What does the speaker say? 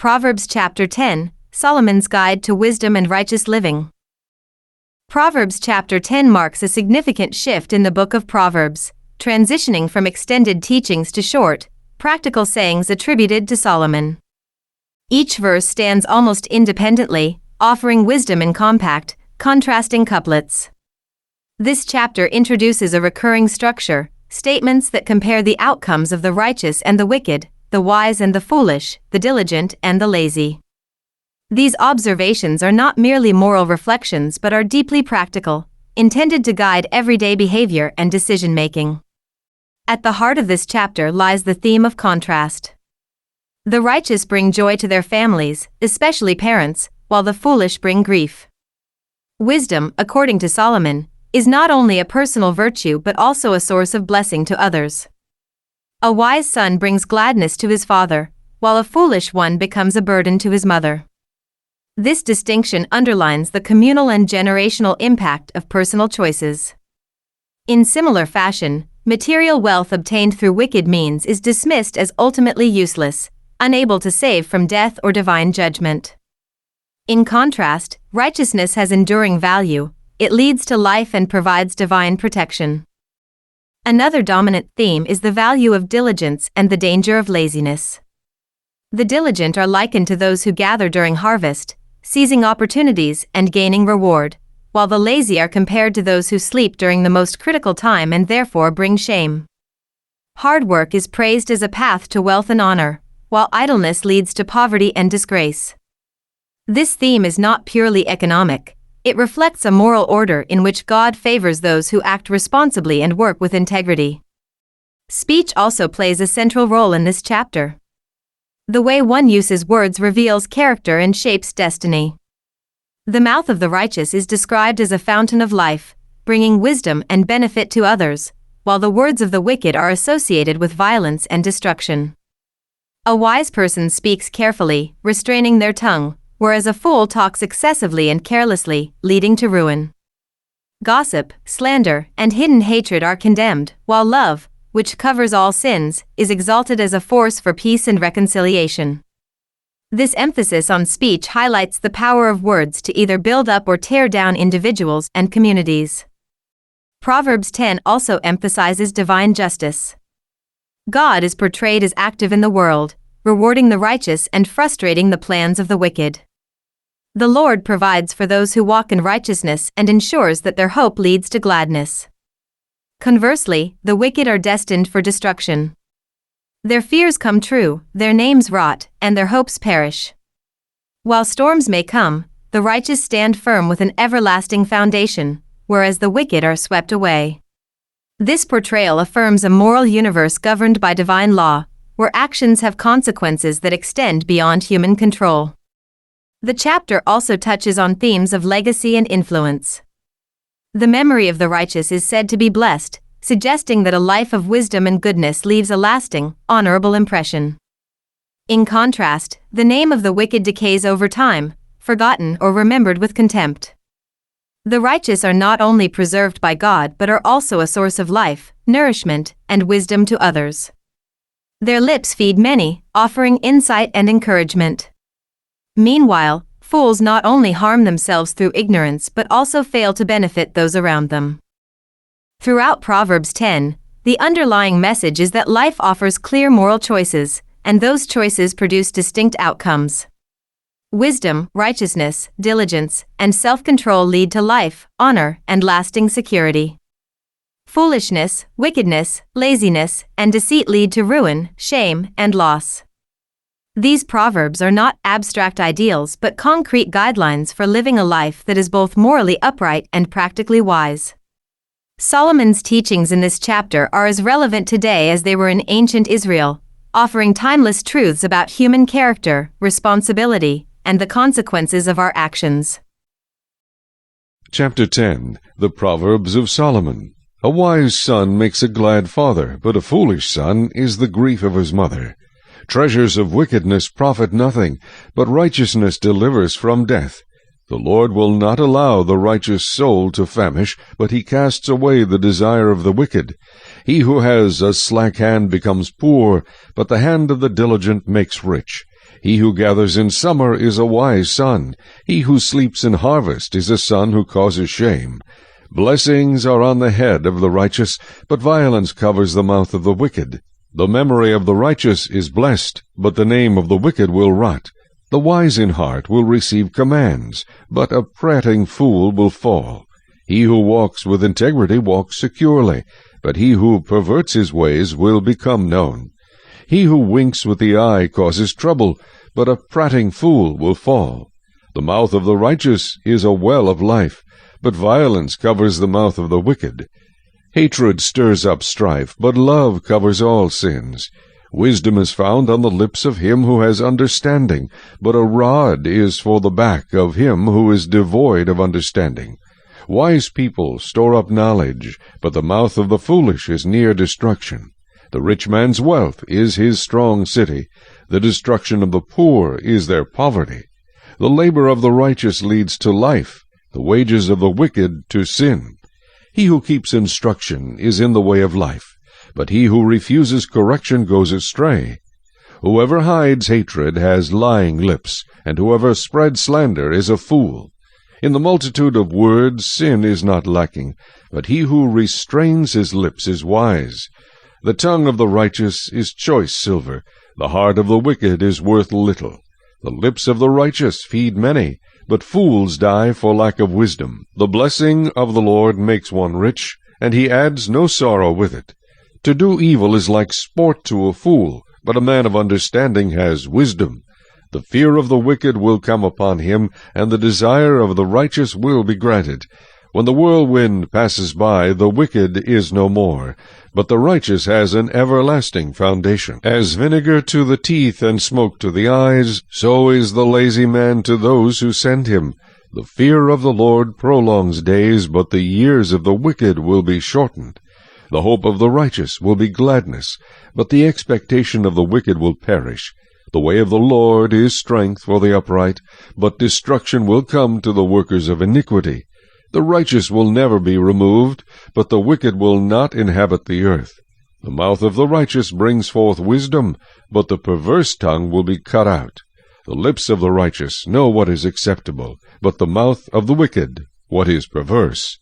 Proverbs chapter 10, Solomon's Guide to Wisdom and Righteous Living. Proverbs chapter 10 marks a significant shift in the book of Proverbs, transitioning from extended teachings to short, practical sayings attributed to Solomon. Each verse stands almost independently, offering wisdom in compact, contrasting couplets. This chapter introduces a recurring structure, statements that compare the outcomes of the righteous and the wicked, the wise and the foolish, the diligent and the lazy. These observations are not merely moral reflections but are deeply practical, intended to guide everyday behavior and decision-making. At the heart of this chapter lies the theme of contrast. The righteous bring joy to their families, especially parents, while the foolish bring grief. Wisdom, according to Solomon, is not only a personal virtue but also a source of blessing to others. A wise son brings gladness to his father, while a foolish one becomes a burden to his mother. This distinction underlines the communal and generational impact of personal choices. In similar fashion, material wealth obtained through wicked means is dismissed as ultimately useless, unable to save from death or divine judgment. In contrast, righteousness has enduring value, it leads to life and provides divine protection. Another dominant theme is the value of diligence and the danger of laziness. The diligent are likened to those who gather during harvest, seizing opportunities and gaining reward, while the lazy are compared to those who sleep during the most critical time and therefore bring shame. Hard work is praised as a path to wealth and honor, while idleness leads to poverty and disgrace. This theme is not purely economic. It reflects a moral order in which God favors those who act responsibly and work with integrity. Speech also plays a central role in this chapter. The way one uses words reveals character and shapes destiny. The mouth of the righteous is described as a fountain of life, bringing wisdom and benefit to others, while the words of the wicked are associated with violence and destruction. A wise person speaks carefully, restraining their tongue, whereas a fool talks excessively and carelessly, leading to ruin. Gossip, slander, and hidden hatred are condemned, while love, which covers all sins, is exalted as a force for peace and reconciliation. This emphasis on speech highlights the power of words to either build up or tear down individuals and communities. Proverbs 10 also emphasizes divine justice. God is portrayed as active in the world, rewarding the righteous and frustrating the plans of the wicked. The Lord provides for those who walk in righteousness and ensures that their hope leads to gladness. Conversely, the wicked are destined for destruction. Their fears come true, their names rot, and their hopes perish. While storms may come, the righteous stand firm with an everlasting foundation, whereas the wicked are swept away. This portrayal affirms a moral universe governed by divine law, where actions have consequences that extend beyond human control. The chapter also touches on themes of legacy and influence. The memory of the righteous is said to be blessed, suggesting that a life of wisdom and goodness leaves a lasting, honorable impression. In contrast, the name of the wicked decays over time, forgotten or remembered with contempt. The righteous are not only preserved by God but are also a source of life, nourishment, and wisdom to others. Their lips feed many, offering insight and encouragement. Meanwhile, fools not only harm themselves through ignorance but also fail to benefit those around them. Throughout Proverbs 10, the underlying message is that life offers clear moral choices, and those choices produce distinct outcomes. Wisdom, righteousness, diligence, and self-control lead to life, honor, and lasting security. Foolishness, wickedness, laziness, and deceit lead to ruin, shame, and loss. These proverbs are not abstract ideals but concrete guidelines for living a life that is both morally upright and practically wise. Solomon's teachings in this chapter are as relevant today as they were in ancient Israel, offering timeless truths about human character, responsibility, and the consequences of our actions. Chapter 10. The Proverbs of Solomon. A wise son makes a glad father, but a foolish son is the grief of his mother. Treasures of wickedness profit nothing, but righteousness delivers from death. The Lord will not allow the righteous soul to famish, but he casts away the desire of the wicked. He who has a slack hand becomes poor, but the hand of the diligent makes rich. He who gathers in summer is a wise son. He who sleeps in harvest is a son who causes shame. Blessings are on the head of the righteous, but violence covers the mouth of the wicked. The memory of the righteous is blessed, but the name of the wicked will rot. The wise in heart will receive commands, but a prating fool will fall. He who walks with integrity walks securely, but he who perverts his ways will become known. He who winks with the eye causes trouble, but a prating fool will fall. The mouth of the righteous is a well of life, but violence covers the mouth of the wicked. Hatred stirs up strife, but love covers all sins. Wisdom is found on the lips of him who has understanding, but a rod is for the back of him who is devoid of understanding. Wise people store up knowledge, but the mouth of the foolish is near destruction. The rich man's wealth is his strong city. The destruction of the poor is their poverty. The labor of the righteous leads to life, the wages of the wicked to sin. He who keeps instruction is in the way of life, but he who refuses correction goes astray. Whoever hides hatred has lying lips, and whoever spreads slander is a fool. In the multitude of words sin is not lacking, but he who restrains his lips is wise. The tongue of the righteous is choice silver, the heart of the wicked is worth little. The lips of the righteous feed many, but fools die for lack of wisdom. The blessing of the Lord makes one rich, and he adds no sorrow with it. To do evil is like sport to a fool, but a man of understanding has wisdom. The fear of the wicked will come upon him, and the desire of the righteous will be granted. When the whirlwind passes by, the wicked is no more, but the righteous has an everlasting foundation. As vinegar to the teeth and smoke to the eyes, so is the lazy man to those who send him. The fear of the Lord prolongs days, but the years of the wicked will be shortened. The hope of the righteous will be gladness, but the expectation of the wicked will perish. The way of the Lord is strength for the upright, but destruction will come to the workers of iniquity. The righteous will never be removed, but the wicked will not inhabit the earth. The mouth of the righteous brings forth wisdom, but the perverse tongue will be cut out. The lips of the righteous know what is acceptable, but the mouth of the wicked what is perverse.